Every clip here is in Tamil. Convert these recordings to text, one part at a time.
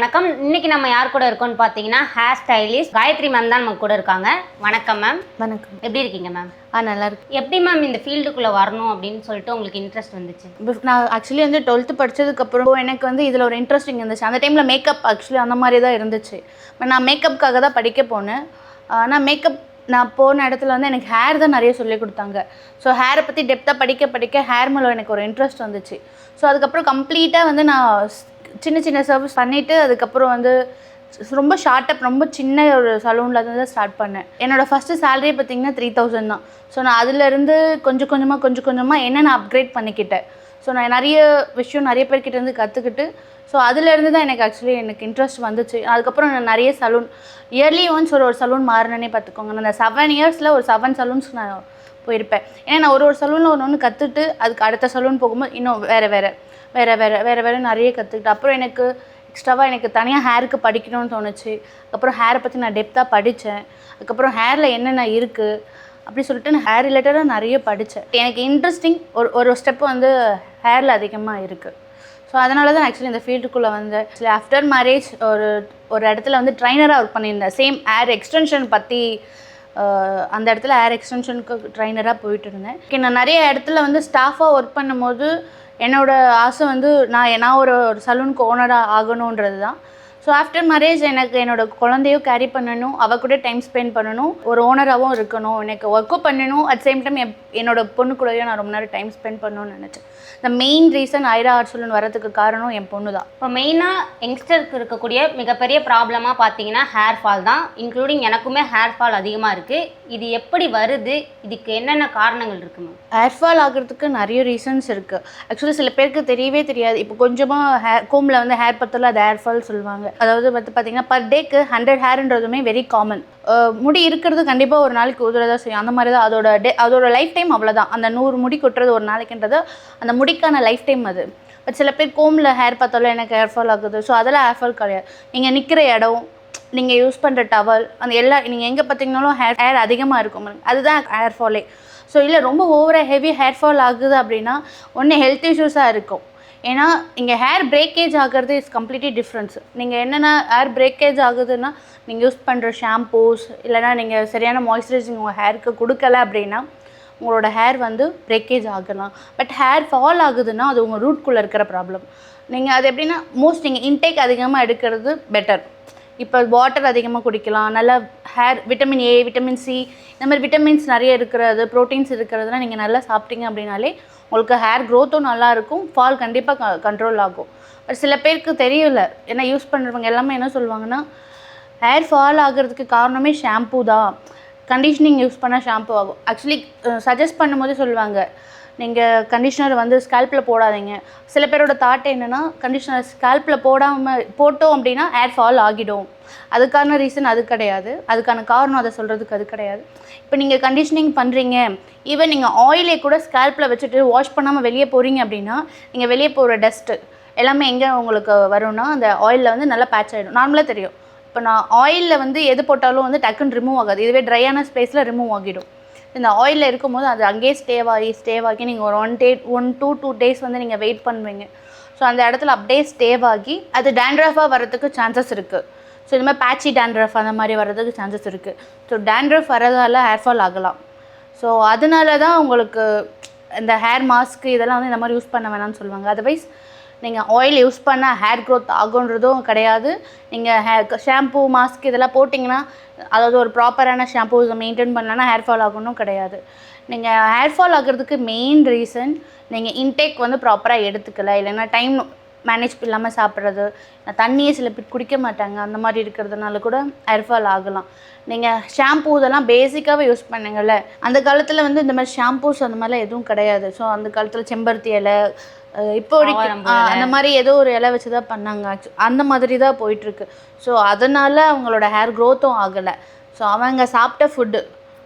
வணக்கம். இன்னைக்கு நம்ம யார் கூட இருக்கோம்னு பார்த்தீங்கன்னா ஹேர் ஸ்டைலிஸ்ட் காயத்ரி மேம் தான் நம்ம கூட இருக்காங்க. வணக்கம் மேம். வணக்கம். எப்படி இருக்கீங்க மேம்? நல்லா இருக்கு. எப்படி மேம் இந்த ஃபீல்டுக்குள்ளே வரணும் அப்படின்னு சொல்லிட்டு உங்களுக்கு இன்ட்ரெஸ்ட் வந்துச்சு? நான் ஆக்சுவலி 12th படித்ததுக்கப்புறம் எனக்கு இதில் ஒரு இன்ட்ரெஸ்டிங் இருந்துச்சு. அந்த டைமில் மேக்கப் ஆக்சுவலி அந்த மாதிரி தான் இருந்துச்சு. பட் நான் மேக்கப்புக்காக தான் படிக்க போனேன். ஆனால் மேக்கப் நான் போன இடத்துல எனக்கு ஹேர் தான் நிறைய சொல்லிக் கொடுத்தாங்க. ஸோ ஹேரை பற்றி டெப்த்தாக படிக்க ஹேர் மேலே எனக்கு ஒரு இன்ட்ரெஸ்ட் வந்துச்சு. ஸோ அதுக்கப்புறம் கம்ப்ளீட்டாக நான் சின்ன சின்ன சர்வீஸ் பண்ணிவிட்டு அதுக்கப்புறம் ரொம்ப ஷார்ட்டப் ரொம்ப சின்ன ஒரு சலூனில் தான் ஸ்டார்ட் பண்ணேன். என்னோடய ஃபஸ்ட்டு சேலரி பார்த்திங்கன்னா 3000 தான். ஸோ நான் அதிலேருந்து கொஞ்சம் கொஞ்சமாக நான் அப்கிரேட் பண்ணிக்கிட்டேன். ஸோ நான் நிறைய பேர்கிட்ட கற்றுக்கிட்டு ஸோ அதிலேருந்து தான் எனக்கு இன்ட்ரெஸ்ட் வந்துச்சு. அதுக்கப்புறம் நான் நிறைய சலூன் இயர்லி ஒன்ஸ் ஒரு சலூன் மாறினே பார்த்துக்கோங்க. நான் அந்த 7 இயர்ஸில் ஒரு 7 சலூன்ஸ் நான் போயிருப்பேன். ஏன்னா நான் ஒரு சலூனில் ஒன்று கற்றுட்டு அதுக்கு அடுத்த சலூன் போகும்போது இன்னும் வேறு நிறைய கற்றுக்கிட்டேன். அப்புறம் எக்ஸ்ட்ராவாக தனியாக ஹேருக்கு படிக்கணும்னு தோணுச்சு. அப்புறம் ஹேரை பற்றி நான் டெப்த்தாக படித்தேன். அதுக்கப்புறம் ஹேரில் என்னென்ன இருக்குது அப்படி சொல்லிட்டு நான் ஹேர் ரிலேட்டடாக நிறைய படித்தேன். எனக்கு இன்ட்ரெஸ்டிங் ஒரு ஸ்டெப்பு ஹேரில் அதிகமாக இருக்குது. ஸோ அதனால தான் ஆக்சுவலி இந்த ஃபீல்டுக்குள்ளே வந்தேன். ஆக்சுவலி ஆஃப்டர் மேரேஜ் ஒரு இடத்துல ட்ரைனராக ஒர்க் பண்ணியிருந்தேன். சேம் ஹேர் எக்ஸ்டென்ஷன் பற்றி அந்த இடத்துல ஹேர் எக்ஸ்டென்ஷனுக்கு ட்ரைனராக போயிட்டு இருந்தேன். நான் நிறைய இடத்துல ஸ்டாஃபாக ஒர்க் பண்ணும்போது என்னோடய ஆசை நான் ஒரு சலூனுக்கு ஓனராக ஆகணுன்றது தான். ஸோ ஆஃப்டர் மேரேஜ் என்னோடய குழந்தையும் கேரி பண்ணணும், அவள் கூட டைம் ஸ்பெண்ட் பண்ணணும், ஒரு ஓனராகவும் இருக்கணும், எனக்கு ஒர்க்கும் பண்ணணும். அட் சேம் டைம் என்னோடய பொண்ணு கூடயும் நான் ரொம்ப நேரம் டைம் ஸ்பெண்ட் பண்ணணும்னு நினச்சேன். இந்த main reason Aira art salon வரதுக்கு காரணம் என் பொண்ணு தான். இப்போ மெயினாக யங்ஸ்டருக்கு இருக்கக்கூடிய மிகப்பெரிய ப்ராப்ளமாக பார்த்தீங்கன்னா ஹேர் ஃபால் தான். இன்க்ளூடிங் எனக்குமே ஹேர் ஃபால் அதிகமாக இருக்குது. இது எப்படி வருது? இதுக்கு என்னென்ன காரணங்கள் இருக்குமா? ஹேர் ஃபால் ஆகிறதுக்கு நிறைய ரீசன்ஸ் இருக்குது. ஆக்சுவலி சில பேருக்கு தெரியவே தெரியாது. இப்போ கொஞ்சமாக கோமில் ஹேர் பத்தல அது ஹேர் ஃபால் சொல்லுவாங்க. அதாவது பார்த்தீங்கன்னா பர் டேக்கு 100 ஹேர்ன்றதுமே வெரி காமன். முடி இருக்கிறது கண்டிப்பாக ஒரு நாளைக்கு உதிரதான் செய்யும். அந்த மாதிரி தான் அதோட லைஃப் டைம் அவ்வளோதான். அந்த 100 முடி கொட்டுறது ஒரு நாளைக்குன்றது அந்த முடிக்கான லைஃப் டைம் அது. பட் சில பேர் கோமில் ஹேர் பார்த்தாலும் எனக்கு ஹேர் ஃபால் ஆகுது. ஸோ அதெல்லாம் ஹேர் ஃபால் கிடையாது. நீங்கள் நிற்கிற இடம், நீங்கள் யூஸ் பண்ணுற டவல், அந்த நீங்கள் எங்கே பார்த்தீங்கன்னாலும் ஹேர் அதிகமாக இருக்கும், அதுதான் ஹேர் ஃபாலே. ஸோ இல்லை ரொம்ப ஓவராக ஹெவி ஹேர் ஃபால் ஆகுது அப்படின்னா ஒன்று ஹெல்த் இஷ்யூஸாக இருக்கும். ஏன்னா இங்கே ஹேர் பிரேக்கேஜ் ஆகிறது இஸ் கம்ப்ளீட்லி டிஃப்ரென்ஸ். நீங்கள் என்னென்னா ஹேர் பிரேக்கேஜ் ஆகுதுன்னா நீங்கள் யூஸ் பண்ணுற ஷாம்பூஸ் இல்லைனா நீங்கள் சரியான மாய்ஸ்சரைசிங் உங்கள் ஹேருக்கு கொடுக்கல அப்படின்னா உங்களோட ஹேர் பிரேக்கேஜ் ஆகலாம். பட் ஹேர் ஃபால் ஆகுதுன்னா அது உங்கள் ரூட்குள்ளே இருக்கிற ப்ராப்ளம். நீங்கள் அது எப்படின்னா நீங்கள் இன்டேக் அதிகமாக எடுக்கிறது பெட்டர். இப்போ வாட்டர் அதிகமாக குடிக்கலாம், நல்லா hair vitamin A, vitamin C, இந்த மாதிரி விட்டமின்ஸ் நிறைய இருக்கிறது, ப்ரோட்டீன்ஸ் இருக்கிறதுலாம் நீங்கள் நல்லா சாப்பிட்டீங்க அப்படின்னாலே உங்களுக்கு ஹேர் க்ரோத்தும் நல்லாயிருக்கும், ஃபால் கண்டிப்பாக கண்ட்ரோல் ஆகும். பட் சில பேருக்கு தெரியல. ஏன்னா யூஸ் பண்ணுறவங்க எல்லாமே என்ன சொல்லுவாங்கன்னா ஹேர் ஃபால் ஆகிறதுக்கு காரணமே ஷாம்பூ தான், கண்டிஷ்னிங் யூஸ் பண்ணால் ஷாம்பூ ஆகும். ஆக்சுவலி சஜஸ்ட் பண்ணும்போது சொல்லுவாங்க நீங்கள் கண்டிஷ்னர் ஸ்கேல்பில் போடாதீங்க. சில பேரோட தாட் என்னென்னா கண்டிஷ்னர் ஸ்கேல்பில் போட்டோம் அப்படின்னா ஹேர் ஃபால் ஆகிடும். அதுக்கான ரீசன் அது கிடையாது. அதுக்கான காரணம் அதை சொல்கிறதுக்கு அது கிடையாது. இப்போ நீங்கள் கண்டிஷ்னிங் பண்ணுறீங்க, ஈவன் நீங்கள் ஆயிலே கூட ஸ்கேல்பில் வச்சுட்டு வாஷ் பண்ணாமல் வெளியே போகிறீங்க அப்படின்னா நீங்கள் வெளியே போகிற டஸ்ட்டு எல்லாமே எங்கே உங்களுக்கு வரும்னா அந்த ஆயிலில் நல்லா பேட்ச் ஆகிடும். நார்மலாக தெரியும். இப்போ நான் ஆயிலில் எது போட்டாலும் டக்குன்னு ரிமூவ் ஆகாது. இதுவே ட்ரையான ஸ்பேஸில் ரிமூவ் ஆகிடும். இந்த ஆயிலில் இருக்கும்போது அது அங்கேயே ஸ்டேவாகி நீங்கள் ஒரு 1 to 2 days நீங்கள் வெயிட் பண்ணுவீங்க. ஸோ அந்த இடத்துல அப்படியே ஸ்டேவாகி அது டேண்ட்ரஃபாக வரதுக்கு சான்சஸ் இருக்குது. ஸோ இந்த மாதிரி பேட்சி டேண்ட்ரஃப் அந்த மாதிரி வர்றதுக்கு சான்சஸ் இருக்குது. ஸோ டேண்ட்ரஃப் வரதால் ஹேர் ஃபால் ஆகலாம். ஸோ அதனால தான் உங்களுக்கு இந்த ஹேர் மாஸ்க்கு இதெல்லாம் இந்த மாதிரி யூஸ் பண்ண வேணாம்னு சொல்லுவாங்க. அதர்வைஸ் நீங்கள் ஆயில் யூஸ் பண்ணால் ஹேர் க்ரோத் ஆகுன்றதும் கிடையாது. நீங்கள் ஷாம்பூ மாஸ்க் இதெல்லாம் போட்டிங்கன்னா அதாவது ஒரு ப்ராப்பரான ஷாம்பூ இதை மெயின்டைன் பண்ணலன்னா ஹேர் ஃபால் ஆகணும் கிடையாது. நீங்கள் ஹேர் ஃபால் ஆகிறதுக்கு மெயின் ரீசன் நீங்கள் இன்டேக் ப்ராப்பராக எடுத்துக்கல, இல்லைன்னா டைம் மேனேஜ் இல்லாமல் சாப்பிட்றது, தண்ணியே சில பேர் குடிக்க மாட்டாங்க, அந்த மாதிரி இருக்கிறதுனால கூட ஹேர் ஃபால் ஆகலாம். நீங்கள் ஷாம்பூ இதெல்லாம் பேசிக்காகவே யூஸ் பண்ணுங்கள்ல. அந்த காலத்தில் இந்த மாதிரி ஷாம்பூஸ் அந்த மாதிரிலாம் எதுவும் கிடையாது. ஸோ அந்த காலத்தில் செம்பருத்தி இலை, இப்போ அந்த மாதிரி ஏதோ ஒரு இலை வச்சு தான் பண்ணாங்க. அந்த மாதிரி தான் போயிட்டுருக்கு. ஸோ அதனால் அவங்களோட ஹேர் க்ரோத்தும் ஆகலை. ஸோ அவங்க சாப்பிட்ட ஃபுட்டு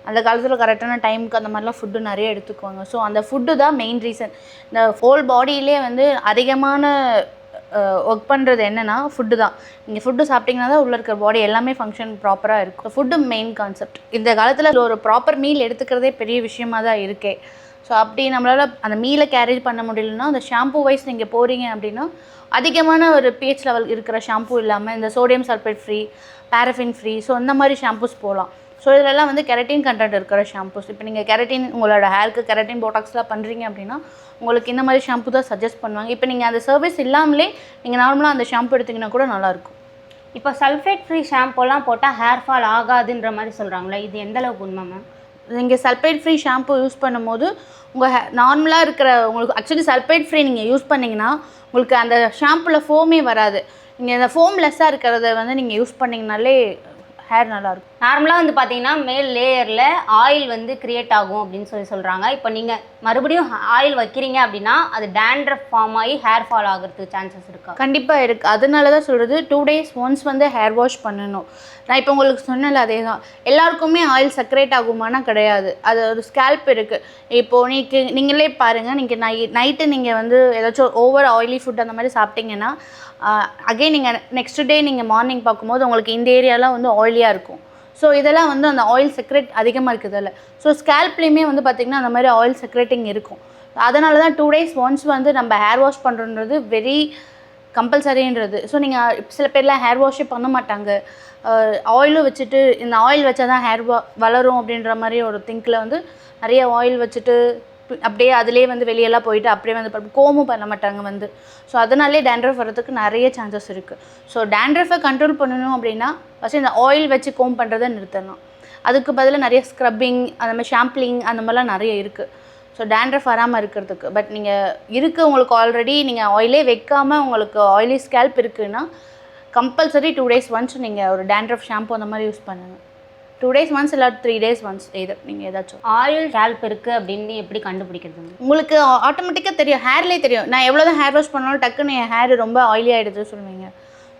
அந்த காலத்தில் கரெக்டான டைமுக்கு அந்த மாதிரிலாம் ஃபுட்டு நிறைய எடுத்துக்குவாங்க. ஸோ அந்த ஃபுட்டு தான் மெயின் ரீசன். இந்த ஹோல் பாடியிலே அதிகமான ஒர்க் பண்ணுறது என்னென்னா ஃபுட்டு தான். நீங்கள் ஃபுட்டு சாப்பிட்டிங்கன்னா தான் உள்ளே இருக்கிற பாடி எல்லாமே ஃபங்க்ஷன் ப்ராப்பராக இருக்கும். Food main concept. இந்த காலத்தில் ஒரு ப்ராப்பர் மீல் எடுத்துக்கிறதே பெரிய விஷயமாக தான் இருக்கே. ஸோ அப்படி நம்மளால் அந்த மீலை கேரேஜ் பண்ண முடியலன்னா அந்த ஷாம்பு வைஸ் நீங்கள் போகிறீங்க அப்படின்னா அதிகமான ஒரு pH லெவல் இருக்கிற ஷாம்பு இல்லாமல் இந்த sodium sulphate free, பேரஃபின் free, so இந்த மாதிரி ஷாம்பூஸ் போகலாம். ஸோ இதெல்லாம் வந்து கெரட்டின் கண்டென்ட் இருக்கிற ஷாம்பூஸ். இப்போ நீங்கள் கெரட்டின் உங்களோட ஹேருக்கு கெரட்டின் போட்டாக்ஸ்லாம் பண்ணுறீங்க அப்படின்னா உங்களுக்கு இந்த மாதிரி ஷாம்பு தான் சஜஸ்ட் பண்ணுவாங்க. இப்போ நீங்கள் அந்த சர்வீஸ் இல்லாமலே நீங்கள் நார்மலாக அந்த ஷாம்பு எடுத்திங்கன்னா கூட நல்லாயிருக்கும். இப்போ சல்ஃபேட் ஃப்ரீ ஷாம்புலாம் போட்டால் ஹேர் ஃபால் ஆகாதுன்ற மாதிரி சொல்கிறாங்களே, இது எந்த அளவுக்கு உண்மை மேம்? நீங்கள் சல்ஃபேட் ஃப்ரீ ஷாம்பு யூஸ் பண்ணும்போது உங்கள் நார்மலாக இருக்கிற உங்களுக்கு ஆக்சுவலி சல்ஃபேட் ஃப்ரீ நீங்கள் யூஸ் பண்ணிங்கன்னா உங்களுக்கு அந்த ஷாம்புவில் ஃபோமே வராது. நீங்கள் அந்த ஃபோம்லெஸ்ஸாக இருக்கிறத வந்து நீங்கள் யூஸ் பண்ணிங்கனாலே ஹேர் நல்லாயிருக்கும். நார்மலாக வந்து பார்த்தீங்கன்னா மேல் லேயரில் ஆயில் வந்து கிரியேட் ஆகும் அப்படின்னு சொல்கிறாங்க. இப்போ நீங்கள் மறுபடியும் ஆயில் வைக்கிறீங்க அப்படின்னா அது டேண்ட்ரஃப் ஃபார்ம் ஆகி ஹேர் ஃபால் ஆகிறதுக்கு சான்சஸ் இருக்கா? கண்டிப்பாக இருக்குது. அதனால தான் சொல்கிறது 2 days ஒன்ஸ் வந்து ஹேர் வாஷ் பண்ணணும். நான் இப்போ உங்களுக்கு சொன்னல அதே தான். எல்லாருக்குமே ஆயில் செக்ரேட் ஆகுமானா கிடையாது. அது ஒரு ஸ்கேல்ப் இருக்குது. இப்போது நீங்களே பாருங்கள், நீங்கள் நைட்டு நீங்கள் வந்து ஏதாச்சும் ஓவர் ஆயிலி ஃபுட் அந்த மாதிரி சாப்பிட்டீங்கன்னா அகைன் நீங்கள் நெக்ஸ்ட் டே நீங்கள் மார்னிங் பார்க்கும்போது உங்களுக்கு இந்த ஏரியாலாம் வந்து ஆயிலியாக இருக்கும். ஸோ இதெல்லாம் வந்து அந்த ஆயில் செக்ரேட் அதிகமாக இருக்குதில்ல. ஸோ ஸ்கேல்ப்லேயுமே வந்து பார்த்திங்கன்னா அந்த மாதிரி ஆயில் செக்ரேட்டிங் இருக்கும். அதனால தான் 2 days ஒன்ஸ் வந்து நம்ம ஹேர் வாஷ் பண்ணுறது வெரி கம்பல்சரின்றது. ஸோ நீங்கள் சில பேர்லாம் ஹேர் வாஷே பண்ண மாட்டாங்க, ஆயிலும் வச்சுட்டு இந்த ஆயில் வச்சா தான் ஹேர் வளரும் அப்படின்ற மாதிரி ஒரு திங்கில் வந்து நிறைய ஆயில் வச்சுட்டு அப்படியே அதிலே வந்து வெளியெல்லாம் போயிட்டு அப்படியே வந்து கோமும் பண்ண மாட்டாங்க வந்து. ஸோ அதனாலே டேண்ட்ரஃப் வரதுக்கு நிறைய சான்சஸ் இருக்குது. ஸோ டேண்ட்ரஃபை கண்ட்ரோல் பண்ணணும் அப்படின்னா ஃபஸ்ட்டு இந்த ஆயில் வச்சு கோம் பண்ணுறதை நிறுத்தலாம். அதுக்கு பதிலாக நிறைய ஸ்க்ரப்பிங் அந்த மாதிரி ஷாம்பிளிங் அந்த மாதிரிலாம் நிறைய இருக்குது. ஸோ டேண்ட்ரஃப் வராமல் இருக்கிறதுக்கு. பட் நீங்கள் உங்களுக்கு ஆல்ரெடி நீங்கள் ஆயிலே வைக்காமல் உங்களுக்கு ஆயிலி ஸ்கேல்ப் இருக்குன்னா கம்பல்சரி 2 days ஒன்ஸ் நீங்கள் ஒரு டேண்ட்ரஃப் ஷாம்பு அந்த மாதிரி யூஸ் பண்ணுங்கள். 2 days ஒன்ஸ் இல்லை 3 days ஒன்ஸ் எது நீங்கள் ஏதாச்சும். ஆயில் ஸ்கேல்ப் இருக்குது அப்படின்னு எப்படி கண்டுபிடிக்கிறது? உங்களுக்கு ஆட்டோமேட்டிக்காக தெரியும், ஹேர்லேயே தெரியும். நான் எவ்வளோ தான் ஹேர் வாஷ் பண்ணாலும் டக்குன்னு என் ஹேர் ரொம்ப ஆயிலி ஆகிடுது சொல்லுவீங்க.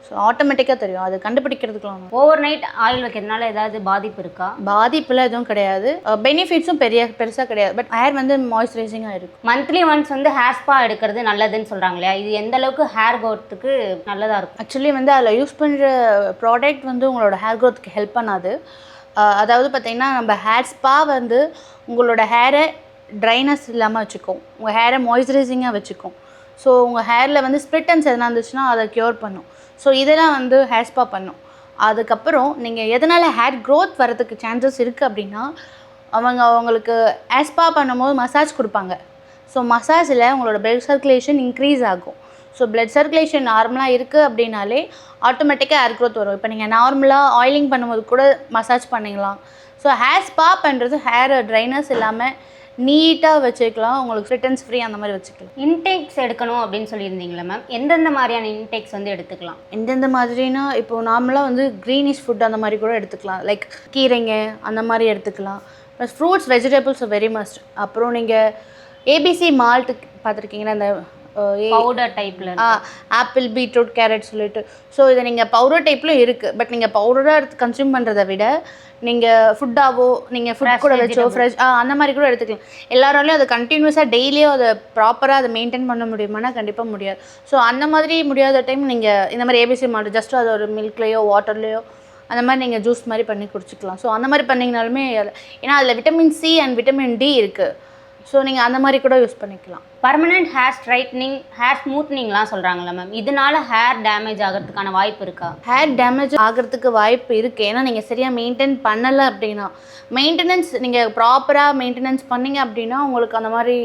ஸோ ஆட்டோமேட்டிக்காக தெரியும். அது கண்டுபிடிக்கிறதுக்குலாம் ஓவர் நைட் ஆயில் வைக்கிறதுனால ஏதாவது பாதிப்பு இருக்கா? பாதிப்புலாம் எதுவும் கிடையாது. பெனிஃபிட்ஸும் பெருசாக கிடையாது. பட் ஹேர் வந்து மாய்ஸ்சரைசிங்காக இருக்கும். மந்த்லி ஒன்ஸ் வந்து ஹேர் ஸ்பா எடுக்கிறது நல்லதுன்னு சொல்கிறாங்க இல்லையா, இது எந்த அளவுக்கு ஹேர் க்ரோத்துக்கு நல்லதாக இருக்கும்? ஆக்சுவலி வந்து அதில் யூஸ் பண்ணுற ப்ராடக்ட் வந்து உங்களோட ஹேர் க்ரோத்துக்கு ஹெல்ப் பண்ணாது. அதாவது பார்த்திங்கன்னா நம்ம ஹேர் ஸ்பா வந்து உங்களோட ஹேரை ட்ரைனஸ் இல்லாமல் வச்சுக்கும், உங்கள் ஹேரை மாய்ஸ்சரைசிங்காக வச்சுக்கும். ஸோ உங்கள் ஹேரில் வந்து ஸ்ப்ளிட்டன்ஸ் எதனா இருந்துச்சுன்னா அதை க்யூர் பண்ணும். ஸோ இதெல்லாம் வந்து ஹேர் ஸ்பா பண்ணும். அதுக்கப்புறம் நீங்கள் எதனால் ஹேர் க்ரோத் வரதுக்கு சான்சஸ் இருக்குது அப்படின்னா அவங்களுக்கு ஹேர் ஸ்பா பண்ணும்போது மசாஜ் கொடுப்பாங்க. ஸோ மசாஜில் உங்களோட பிளட் சர்க்குலேஷன் இன்க்ரீஸ் ஆகும். ஸோ பிளட் சர்க்குலேஷன் நார்மலாக இருக்குது அப்படின்னாலே ஆட்டோமேட்டிக்காக ஹேர் க்ரோத் வரும். இப்போ நீங்கள் நார்மலாக ஆயிலிங் பண்ணும்போது கூட மசாஜ் பண்ணிக்கலாம். ஸோ ஹேர் ஸ்பா பண்ணுறது ஹேர் ட்ரைனஸ் இல்லாமல் நீட்டாக வச்சுக்கலாம், உங்களுக்கு ஃப்ரிட்டன்ஸ் ஃப்ரீ அந்த மாதிரி வச்சுக்கலாம். இன்டேக்ஸ் எடுக்கணும் அப்படின்னு சொல்லியிருந்தீங்களா மேம்? எந்தெந்த மாதிரியான இன்டேக்ஸ் வந்து எடுத்துக்கலாம்? எந்தெந்த மாதிரினா இப்போது நார்மலாக வந்து க்ரீனிஷ் ஃபுட் அந்த மாதிரி கூட எடுத்துக்கலாம். லைக் கீரைங்க அந்த மாதிரி எடுத்துக்கலாம். Plus fruits vegetables very must. அப்புறம் நீங்கள் ஏபிசி மால்ட் பார்த்துருக்கீங்கன்னா அந்த பவுடர் டைப்பில் ஆப்பிள் பீட்ரூட் கேரட் சொல்லிட்டு. ஸோ இதை நீங்கள் பவுடர் டைப்லையும் இருக்குது. பட் நீங்கள் பவுடராக எடுத்து கன்சியூம் பண்ணுறதை விட நீங்கள் ஃபுட்டாவோ நீங்கள் ஃபுட் கூட வச்சோ ஃப்ரெஷ் அந்த மாதிரி கூட எடுத்துக்கலாம். எல்லாராலையும் அதை கண்டினியூஸாக டெய்லியும் அதை ப்ராப்பராக அதை மெயின்டைன் பண்ண முடியுமானா கண்டிப்பாக முடியாது. ஸோ அந்த மாதிரி முடியாத டைம் நீங்கள் இந்த மாதிரி ஏபிசி மால்ட் ஜஸ்ட் அது ஒரு மில்க்லேயோ வாட்டர்லேயோ அந்த மாதிரி நீங்கள் ஜூஸ் மாதிரி பண்ணி குடிச்சிக்கலாம். ஸோ அந்த மாதிரி பண்ணிங்கனாலுமே ஏன்னா அதில் vitamin C and vitamin D இருக்குது. ஸோ நீங்கள் அந்த மாதிரி கூட யூஸ் பண்ணிக்கலாம். பர்மனெண்ட் ஹேர் ஸ்ட்ரைட்னிங், ஹேர் ஸ்மூத்னிங்லாம் சொல்கிறாங்களா மேம், இதனால ஹேர் டேமேஜ் ஆகிறதுக்கான வாய்ப்பு இருக்கா? ஹேர் டேமேஜ் ஆகிறதுக்கு வாய்ப்பு இருக்குது. ஏன்னா நீங்கள் சரியாக மெயின்டைன் பண்ணலை அப்படின்னா, மெயின்டெனன்ஸ் நீங்கள் ப்ராப்பராக மெயின்டெனன்ஸ் பண்ணிங்க அப்படின்னா உங்களுக்கு அந்த மாதிரி